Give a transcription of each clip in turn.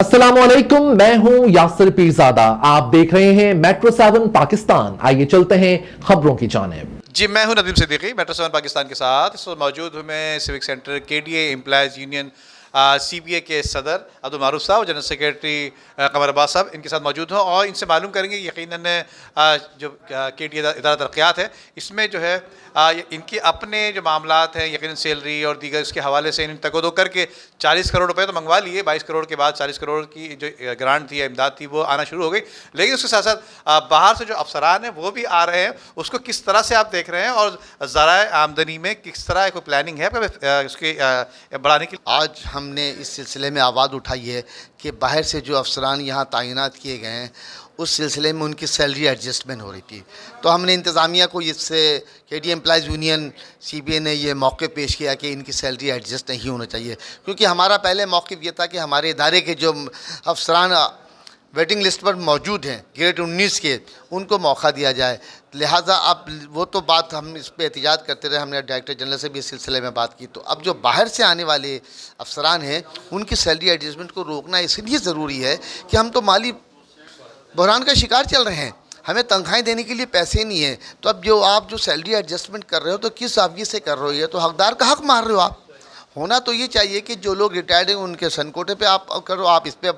अस्सलामुअलैकुम, मैं हूं यासिर पीरजादा। आप देख रहे हैं मेट्रो 7 पाकिस्तान। आइए चलते हैं खबरों की जानिब। जी, मैं हूं नदीम सिद्दीकी, मेट्रो 7 पाकिस्तान के साथ। इस वक्त मौजूद हूं मैं civic centre KDA employees union CBA के सदर अब्दुल मारूफ साहब, जनरल सेक्रेटरी कमर अब्बास साहब इनके साथ मौजूद हूं और इनसे मालूम करेंगे यकीनन जो केडीए इदारा तरक्यात है इसमें जो है इनके अपने जो मामलात हैं यकीनन सैलरी और दीगर इसके हवाले से इन तकोदो करके 40 करोड़ रुपए तो मंगवा लिए। 22 करोड़ के बाद 40 करोड़ की जो ग्रांट थी, इमदाद थी, वो आना शुरू हो गई। लेकिन उसके साथ साथ बाहर से जो अफसरान हैं वो भी आ रहे हैं। उसको किस तरह से आप देख रहे हैं और ज़राए आमदनी में किस तरह कोई प्लानिंग है उसके बढ़ाने की? आज हमने इस सिलसिले में आवाज़ उठाई है कि बाहर से जो अफसरान यहाँ तैनात किए गए हैं उस सिलसिले में उनकी सैलरी एडजस्टमेंट हो रही थी। तो हमने इंतज़ामिया को इससे केडीए एम्प्लॉयज़ यूनियन सीबीए ने ये मौक़े पेश किया कि इनकी सैलरी एडजस्ट नहीं होना चाहिए, क्योंकि हमारा पहले मौक़िफ़ ये था कि हमारे इदारे के जो अफसरान वेटिंग लिस्ट पर मौजूद हैं ग्रेड 19 के, उनको मौका दिया जाए। लिहाजा अब वो तो बात हम इस पर एहतिजाज करते रहे, हमने डायरेक्टर जनरल से भी इस सिलसिले में बात की। तो अब जो बाहर से आने वाले अफसरान हैं उनकी सैलरी एडजस्टमेंट को रोकना इसलिए ज़रूरी है कि हम तो माली बहरान का शिकार चल रहे हैं, हमें तनख्वाहें देने के लिए पैसे नहीं हैं। तो अब जो आप जो सैलरी एडजस्टमेंट कर रहे हो तो किस आवियत से कर रहे हो? ये तो हकदार का हक मार रहे हो आप। होना तो ये चाहिए कि जो लोग रिटायर्ड हैं उनके सनकोटे पे आप करो, आप इस पर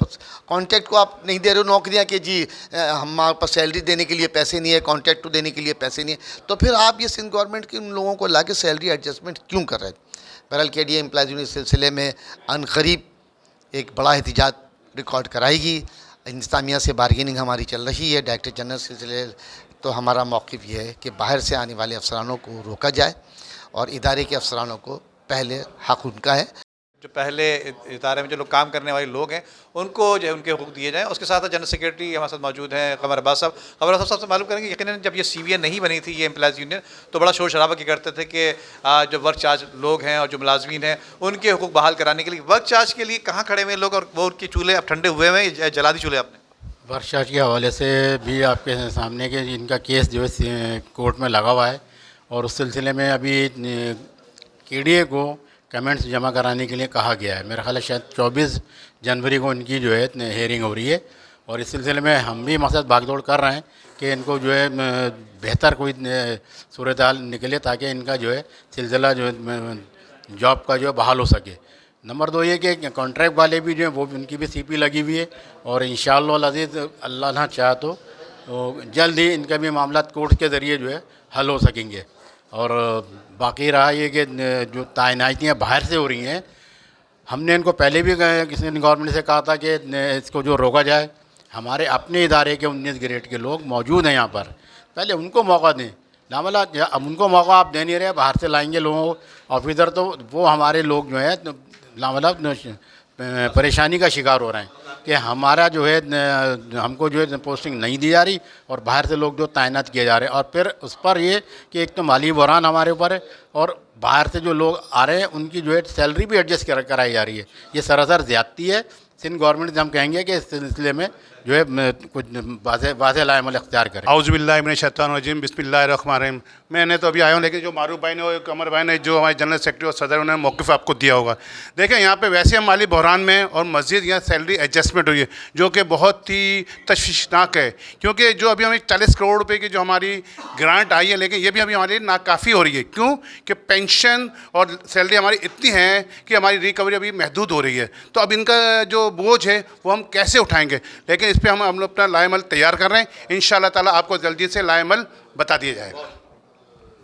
कॉन्ट्रैक्ट को आप नहीं दे रहे हो नौकरियां कि जी हमारे पास सैलरी देने के लिए पैसे नहीं है, कॉन्ट्रैक्ट तो देने के लिए पैसे नहीं है। तो फिर आप ये सिंध गवर्नमेंट के उन लोगों को ला के सैलरी एडजस्टमेंट क्यों कर रहे हैं? बहरहाल केडीए एम्प्लॉयज़ यूनियन इस सिलसिले में अनकरीब एक बड़ा एहतिजाज रिकॉर्ड कराएगी। इंतज़ामिया से बारगेनिंग हमारी चल रही है, डायरेक्टर जनरल सिलसिले। तो हमारा मौक़िफ़ ये है कि बाहर से आने वाले अफसरानों को रोका जाए और इदारे के अफसरानों को पहले हक़ उनका है। जो पहले इदारे में जो लोग काम करने वाले लोग हैं उनको जो है उनके हुकूक दिए जाएँ। उसके साथ जनरल सेक्रेटरी हमारे साथ मौजूद हैं कमर अब्बास साहब। कमर अब्बास साहब से मालूम करेंगे यकीनन जब ये सीबीए नहीं बनी थी, ये एम्प्लॉयज़ यूनियन, तो बड़ा शोर शराबा किया करते थे कि जो वर्क चार्ज लोग हैं और जो मुलाजमीन हैं उनके हुकूक बहाल कराने के लिए वर्क चार्ज के लिए कहाँ खड़े हुए लोग और वो उनके चूल्हे अब ठंडे हुए हैं, जला दी चूल्हे आपने? वर्क चार्ज के हवाले से भी आपके सामने के इनका केस जो है कोर्ट में लगा हुआ है और उस सिलसिले में अभी केडीए को कमेंट्स जमा कराने के लिए कहा गया है। मेरा ख्याल है शायद 24 जनवरी को इनकी जो है हेयरिंग हो रही है और इस सिलसिले में हम भी मकसद भागदौड़ कर रहे हैं कि इनको जो है बेहतर कोई सूरत हाल निकले ताकि इनका जो है सिलसिला जो है जॉब का जो है बहाल हो सके। नंबर 2 ये कि कॉन्ट्रैक्ट वाले भी जो है वो उनकी भी सीपी लगी हुई है और इंशाअल्लाह अज़ीज़ अल्लाह ना चाहे तो जल्द ही इनका भी मामला कोर्ट के ज़रिए जो है हल हो सकेंगे। और बाकी रहा ये कि जो तैनातियाँ बाहर से हो रही हैं, हमने इनको पहले भी किसी गवर्नमेंट से कहा था कि इसको जो रोका जाए। हमारे अपने इदारे के 19 ग्रेड के लोग मौजूद हैं यहाँ पर, पहले उनको मौका दें। लामला अब उनको मौका आप दे नहीं रहे, बाहर से लाएंगे लोगों ऑफिसर, तो वो हमारे लोग जो है लामला परेशानी का शिकार हो रहे हैं कि हमारा जो है हमको जो है पोस्टिंग नहीं दी जा रही और बाहर से लोग जो तैनात किए जा रहे हैं। और फिर उस पर ये कि एक तो माली बहरान हमारे ऊपर है और बाहर से जो लोग आ रहे हैं उनकी जो है सैलरी भी एडजस्ट कराई जा रही है। ये सरासर ज़्यादती है। सिंध गवर्नमेंट से हम कहेंगे कि इस सिलसिले में जो है कुछ वाज़ेह लाएमल इख्तियार करें। औज़ुबिल्लाहि मिनश्शैतानिर्रजीम, बिस्मिल्लाहिर्रहमानिर्रहीम। मैंने तो अभी आया हूँ, लेकिन जो मारूफ भाई ने और कमर भाई ने जो हमारे जनरल सेक्रेटरी और सदर उन्होंने मौक़िफ़ आपको दिया होगा। देखें यहाँ पे वैसे हम माली बहरान में और मज़ीद यहाँ सैलरी एडजस्टमेंट हुई है जो कि बहुत ही तशवीशनाक है, क्योंकि जो अभी हमें 40 करोड़ रुपये की जो हमारी ग्रांट आई है, लेकिन ये भी अभी हमारे लिए नाकाफ़ी हो रही है। क्यों कि पेंशन और सैलरी हमारी इतनी है कि हमारी रिकवरी अभी महदूद हो रही है। तो अब इनका जो बोझ है वो हम कैसे उठाएँगे, लेकिन इस पर हम लोग अपना लाएमल तैयार कर रहे हैं। इंशाअल्लाह ताला आपको जल्दी से लाएमल बता दिया जाएगा।